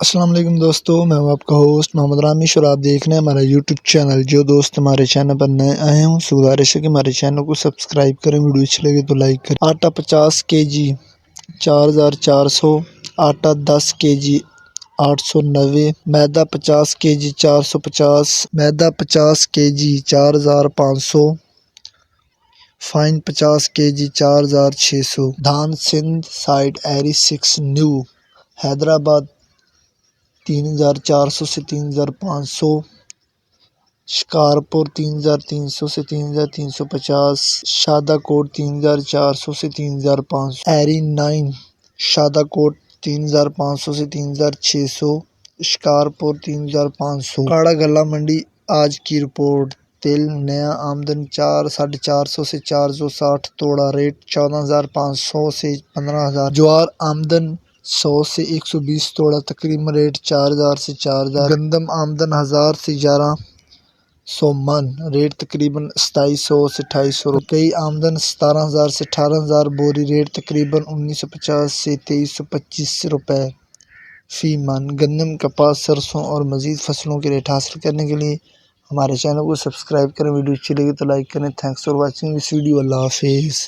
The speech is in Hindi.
अस्सलाम वालेकुम दोस्तों, मैं हूं आपका होस्ट मोहम्मद रामिश और आप देख रहे हैं हमारा यूट्यूब चैनल। जो दोस्त हमारे चैनल पर नए आए हैं उनसे गुजारिश है कि हमारे चैनल को सब्सक्राइब करें, वीडियो अच्छी लगे तो लाइक करें। आटा 50 केजी 4400, आटा 10 केजी 890, मैदा 50 केजी 450, मैदा 50 केजी 4500, फाइन 50 केजी 4600। धान सिंध साइड एरी 6 न्यू हैदराबाद 3400 से 3500, शिकारपुर 3300 से 3350, शादाकोट 3400 से 3500, एरी 9 शादाकोट 3500 से 3600, शिकारपुर 3500। काड़ा गला मंडी आज की रिपोर्ट। तेल नया आमदन 4,450 से 460 तोड़ा, रेट 14,500 से 15,000। ज्वार आमदन 100 से 120 तोड़ा, तकरीबन रेट 4,000 से 4,000। गंदम आमदन 1,000 से 1,100 मन, रेट तकरीबन 2,700 से 2,800। रुपये आमदन 17,000 से 18,000 बोरी, रेट तकरीबन 1,950 से 2,325 रुपये फी मन। गंदम, कपास, सरसों और मज़ीद फसलों के रेट हासिल करने के लिए हमारे चैनल को सब्सक्राइब करें। वीडियो अच्छी लगी तो लाइक करें। Thanks for watching this video. अल्लाह हाफिज़।